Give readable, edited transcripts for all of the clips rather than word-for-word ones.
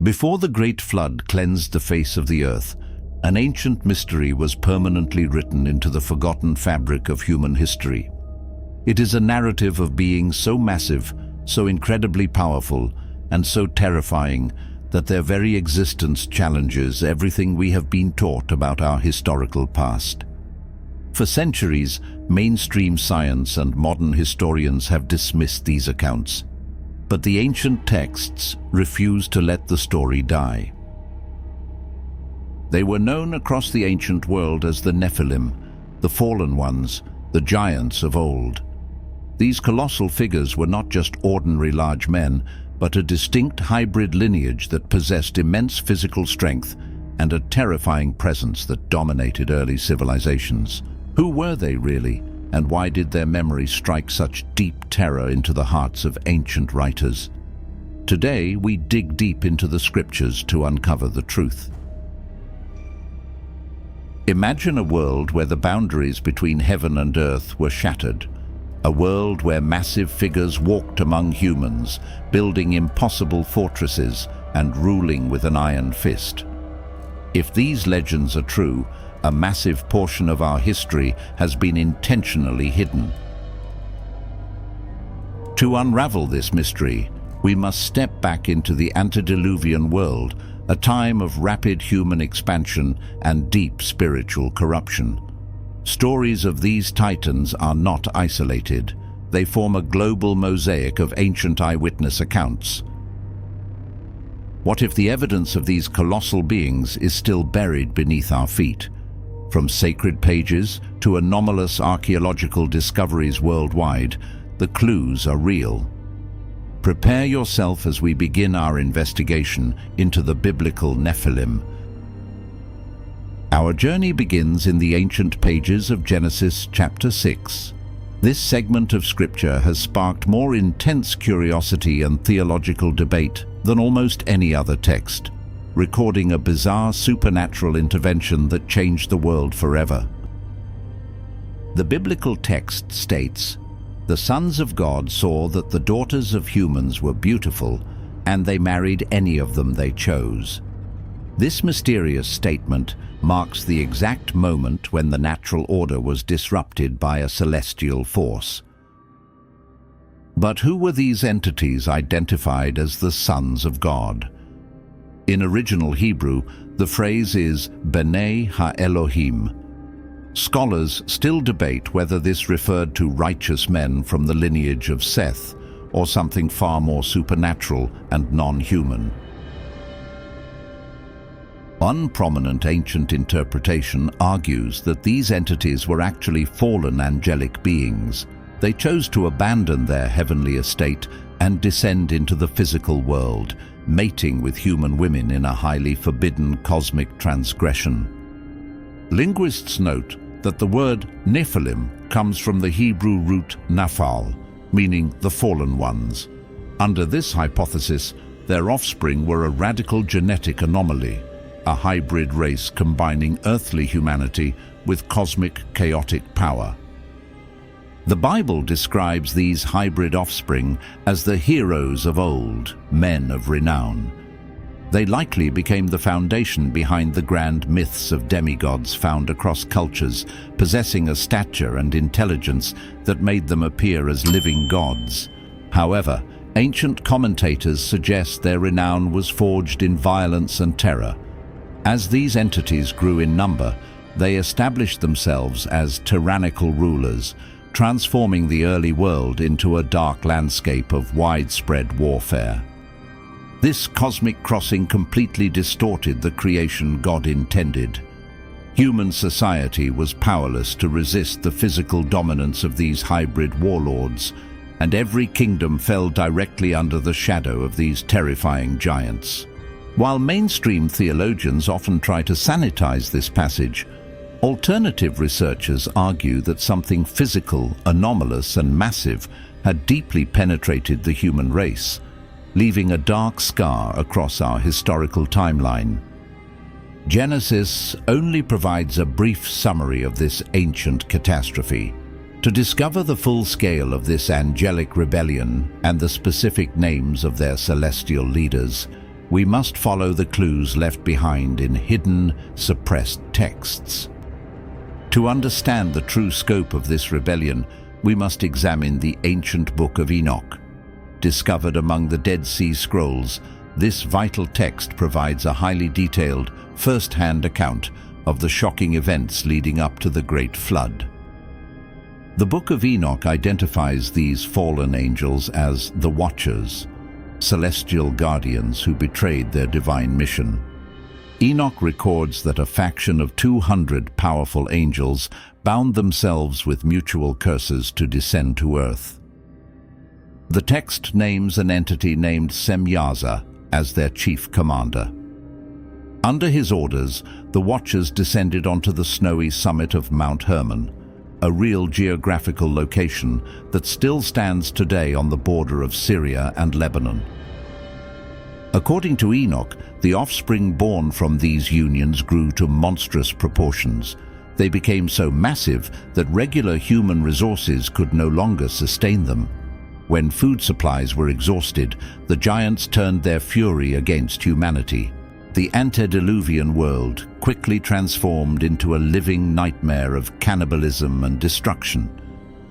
Before the great flood cleansed the face of the earth, an ancient mystery was permanently written into the forgotten fabric of human history. It is a narrative of beings so massive, so incredibly powerful, and so terrifying that their very existence challenges everything we have been taught about our historical past. For centuries, mainstream science and modern historians have dismissed these accounts, but the ancient texts refuse to let the story die. They were known across the ancient world as the Nephilim, the fallen ones, the giants of old. These colossal figures were not just ordinary large men, but a distinct hybrid lineage that possessed immense physical strength and a terrifying presence that dominated early civilizations. Who were they really, and why did their memory strike such deep terror into the hearts of ancient writers? Today, we dig deep into the scriptures to uncover the truth. Imagine a world where the boundaries between heaven and earth were shattered. A world where massive figures walked among humans, building impossible fortresses and ruling with an iron fist. If these legends are true, a massive portion of our history has been intentionally hidden. To unravel this mystery, we must step back into the antediluvian world, a time of rapid human expansion and deep spiritual corruption. Stories of these titans are not isolated. They form a global mosaic of ancient eyewitness accounts. What if the evidence of these colossal beings is still buried beneath our feet? From sacred pages to anomalous archaeological discoveries worldwide, the clues are real. Prepare yourself as we begin our investigation into the biblical Nephilim. Our journey begins in the ancient pages of Genesis chapter 6. This segment of scripture has sparked more intense curiosity and theological debate than almost any other text, recording a bizarre supernatural intervention that changed the world forever. The biblical text states, "The sons of God saw that the daughters of humans were beautiful, and they married any of them they chose." This mysterious statement marks the exact moment when the natural order was disrupted by a celestial force. But who were these entities identified as the sons of God? In original Hebrew, the phrase is Bene HaElohim. Scholars still debate whether this referred to righteous men from the lineage of Seth or something far more supernatural and non-human. One prominent ancient interpretation argues that these entities were actually fallen angelic beings. They chose to abandon their heavenly estate and descend into the physical world, mating with human women in a highly forbidden cosmic transgression. Linguists note that the word Nephilim comes from the Hebrew root naphal, meaning the fallen ones. Under this hypothesis, their offspring were a radical genetic anomaly, a hybrid race combining earthly humanity with cosmic chaotic power. The Bible describes these hybrid offspring as the heroes of old, men of renown. They likely became the foundation behind the grand myths of demigods found across cultures, possessing a stature and intelligence that made them appear as living gods. However, ancient commentators suggest their renown was forged in violence and terror. As these entities grew in number, they established themselves as tyrannical rulers, transforming the early world into a dark landscape of widespread warfare. This cosmic crossing completely distorted the creation God intended. Human society was powerless to resist the physical dominance of these hybrid warlords, and every kingdom fell directly under the shadow of these terrifying giants. While mainstream theologians often try to sanitize this passage, alternative researchers argue that something physical, anomalous, and massive had deeply penetrated the human race, leaving a dark scar across our historical timeline. Genesis only provides a brief summary of this ancient catastrophe. To discover the full scale of this angelic rebellion and the specific names of their celestial leaders, we must follow the clues left behind in hidden, suppressed texts. To understand the true scope of this rebellion, we must examine the ancient book of Enoch. Discovered among the Dead Sea Scrolls, this vital text provides a highly detailed, first-hand account of the shocking events leading up to the Great Flood. The Book of Enoch identifies these fallen angels as the Watchers, celestial guardians who betrayed their divine mission. Enoch records that a faction of 200 powerful angels bound themselves with mutual curses to descend to earth. The text names an entity named Semyaza as their chief commander. Under his orders, the Watchers descended onto the snowy summit of Mount Hermon, a real geographical location that still stands today on the border of Syria and Lebanon. According to Enoch, the offspring born from these unions grew to monstrous proportions. They became so massive that regular human resources could no longer sustain them. When food supplies were exhausted, the giants turned their fury against humanity. The antediluvian world quickly transformed into a living nightmare of cannibalism and destruction.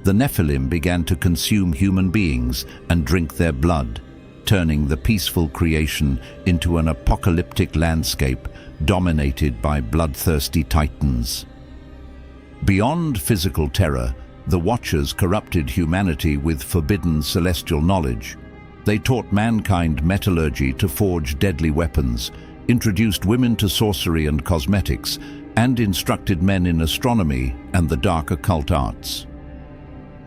The Nephilim began to consume human beings and drink their blood, turning the peaceful creation into an apocalyptic landscape dominated by bloodthirsty titans. Beyond physical terror, the Watchers corrupted humanity with forbidden celestial knowledge. They taught mankind metallurgy to forge deadly weapons, introduced women to sorcery and cosmetics, and instructed men in astronomy and the dark occult arts.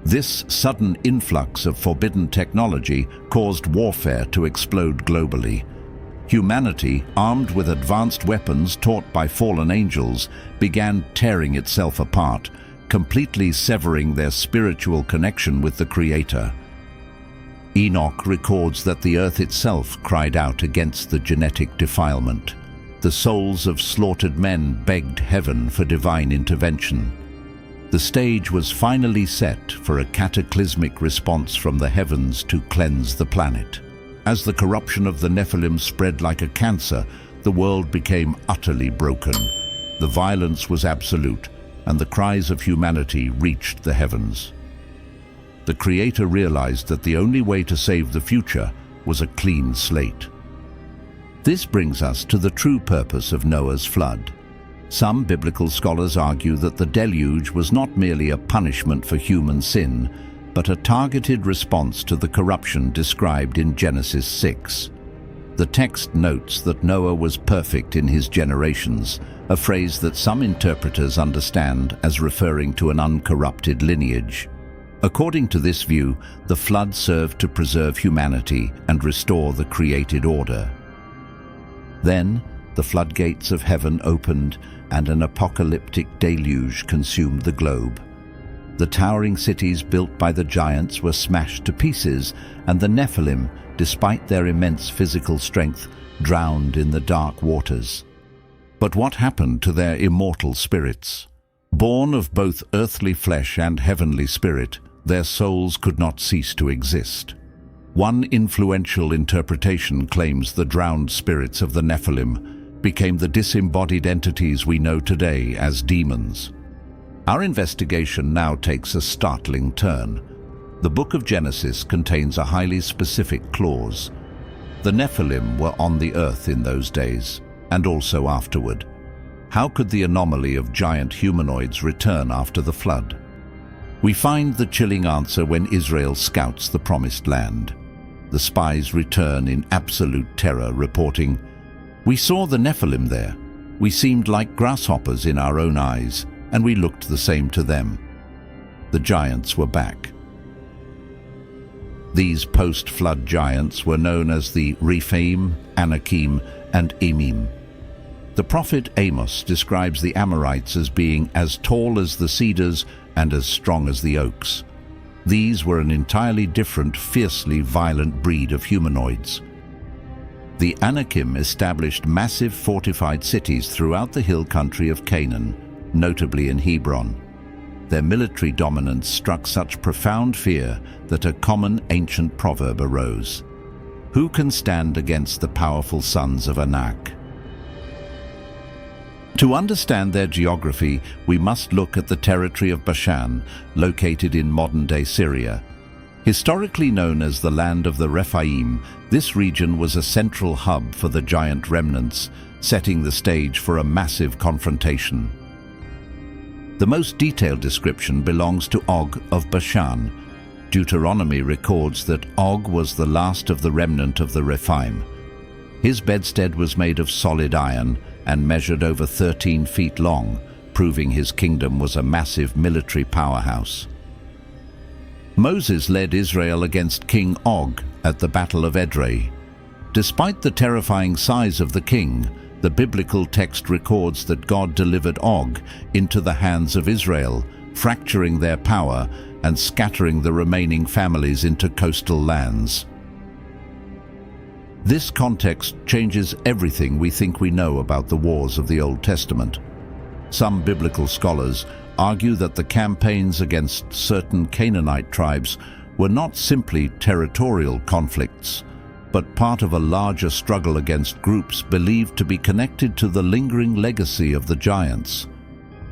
This sudden influx of forbidden technology caused warfare to explode globally. Humanity, armed with advanced weapons taught by fallen angels, began tearing itself apart, completely severing their spiritual connection with the Creator. Enoch records that the earth itself cried out against the genetic defilement. The souls of slaughtered men begged heaven for divine intervention. The stage was finally set for a cataclysmic response from the heavens to cleanse the planet. As the corruption of the Nephilim spread like a cancer, the world became utterly broken. The violence was absolute, and the cries of humanity reached the heavens. The Creator realized that the only way to save the future was a clean slate. This brings us to the true purpose of Noah's flood. Some biblical scholars argue that the deluge was not merely a punishment for human sin, but a targeted response to the corruption described in Genesis 6. The text notes that Noah was perfect in his generations, a phrase that some interpreters understand as referring to an uncorrupted lineage. According to this view, the flood served to preserve humanity and restore the created order. Then, the floodgates of heaven opened and an apocalyptic deluge consumed the globe. The towering cities built by the giants were smashed to pieces, and the Nephilim, despite their immense physical strength, drowned in the dark waters. But what happened to their immortal spirits? Born of both earthly flesh and heavenly spirit, their souls could not cease to exist. One influential interpretation claims the drowned spirits of the Nephilim became the disembodied entities we know today as demons. Our investigation now takes a startling turn. The book of Genesis contains a highly specific clause. The Nephilim were on the earth in those days, and also afterward. How could the anomaly of giant humanoids return after the flood? We find the chilling answer when Israel scouts the Promised Land. The spies return in absolute terror, reporting, "We saw the Nephilim there. We seemed like grasshoppers in our own eyes, and we looked the same to them." The giants were back. These post-flood giants were known as the Rephaim, Anakim, and Emim. The prophet Amos describes the Amorites as being as tall as the cedars and as strong as the oaks. These were an entirely different, fiercely violent breed of humanoids. The Anakim established massive fortified cities throughout the hill country of Canaan, notably in Hebron. Their military dominance struck such profound fear that a common ancient proverb arose. Who can stand against the powerful sons of Anak? To understand their geography, we must look at the territory of Bashan, located in modern-day Syria. Historically known as the land of the Rephaim, this region was a central hub for the giant remnants, setting the stage for a massive confrontation. The most detailed description belongs to Og of Bashan. Deuteronomy records that Og was the last of the remnant of the Rephaim. His bedstead was made of solid iron and measured over 13 feet long, proving his kingdom was a massive military powerhouse. Moses led Israel against King Og at the Battle of Edrei. Despite the terrifying size of the king, the biblical text records that God delivered Og into the hands of Israel, fracturing their power and scattering the remaining families into coastal lands. This context changes everything we think we know about the wars of the Old Testament. Some biblical scholars argue that the campaigns against certain Canaanite tribes were not simply territorial conflicts, but part of a larger struggle against groups believed to be connected to the lingering legacy of the giants.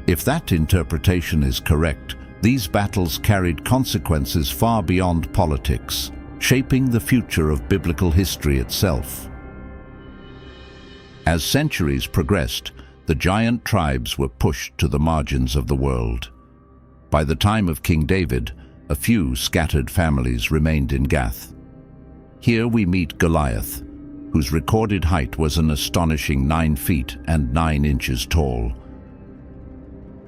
If that interpretation is correct, these battles carried consequences far beyond politics, shaping the future of biblical history itself. As centuries progressed, the giant tribes were pushed to the margins of the world. By the time of King David, a few scattered families remained in Gath. Here we meet Goliath, whose recorded height was an astonishing 9 feet and 9 inches tall.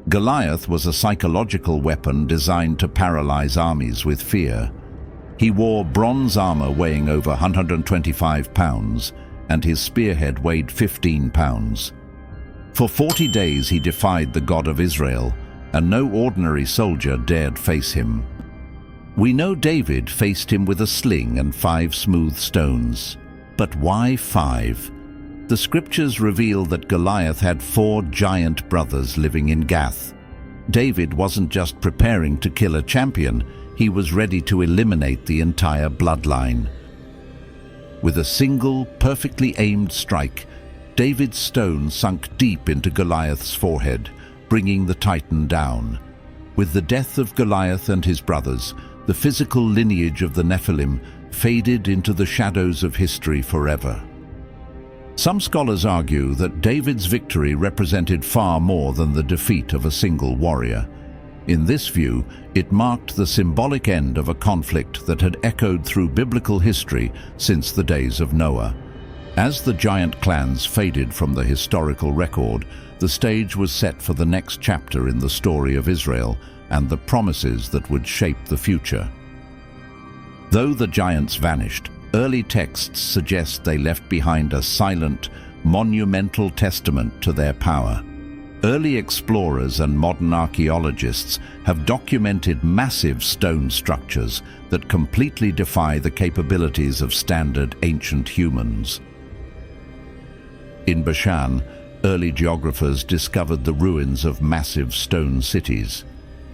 Goliath was a psychological weapon designed to paralyze armies with fear. He wore bronze armor weighing over 125 pounds, and his spearhead weighed 15 pounds. For 40 days he defied the God of Israel, and no ordinary soldier dared face him. We know David faced him with a sling and 5 smooth stones. But why 5? The scriptures reveal that Goliath had 4 giant brothers living in Gath. David wasn't just preparing to kill a champion, he was ready to eliminate the entire bloodline. With a single, perfectly aimed strike, David's stone sunk deep into Goliath's forehead, bringing the Titan down. With the death of Goliath and his brothers, the physical lineage of the Nephilim faded into the shadows of history forever. Some scholars argue that David's victory represented far more than the defeat of a single warrior. In this view, it marked the symbolic end of a conflict that had echoed through biblical history since the days of Noah. As the giant clans faded from the historical record, the stage was set for the next chapter in the story of Israel and the promises that would shape the future. Though the giants vanished, early texts suggest they left behind a silent, monumental testament to their power. Early explorers and modern archaeologists have documented massive stone structures that completely defy the capabilities of standard ancient humans. In Bashan, early geographers discovered the ruins of massive stone cities.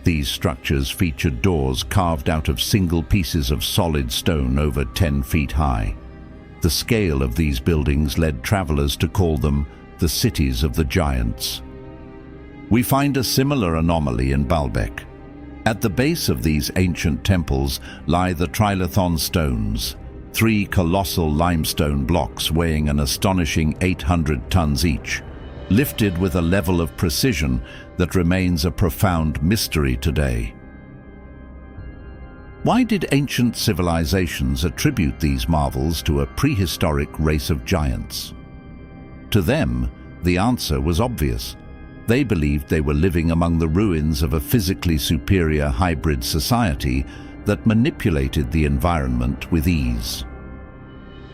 These structures featured doors carved out of single pieces of solid stone over 10 feet high. The scale of these buildings led travelers to call them the cities of the giants. We find a similar anomaly in Baalbek. At the base of these ancient temples lie the trilithon stones, 3 colossal limestone blocks weighing an astonishing 800 tons each, lifted with a level of precision that remains a profound mystery today. Why did ancient civilizations attribute these marvels to a prehistoric race of giants? To them, the answer was obvious. They believed they were living among the ruins of a physically superior hybrid society that manipulated the environment with ease.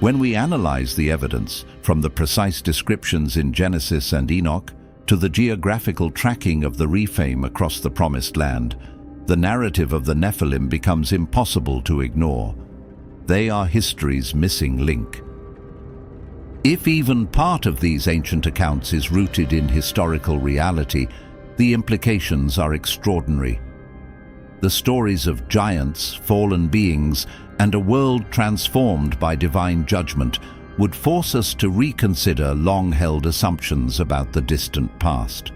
When we analyze the evidence, from the precise descriptions in Genesis and Enoch to the geographical tracking of the Rephaim across the Promised Land, the narrative of the Nephilim becomes impossible to ignore. They are history's missing link. If even part of these ancient accounts is rooted in historical reality, the implications are extraordinary. The stories of giants, fallen beings, and a world transformed by divine judgment would force us to reconsider long-held assumptions about the distant past.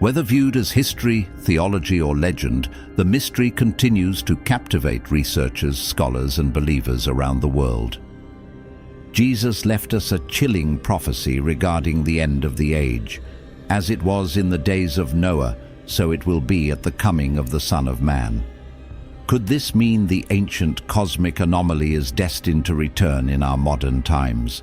Whether viewed as history, theology, or legend, the mystery continues to captivate researchers, scholars, and believers around the world. Jesus left us a chilling prophecy regarding the end of the age. As it was in the days of Noah, so it will be at the coming of the Son of Man. Could this mean the ancient cosmic anomaly is destined to return in our modern times?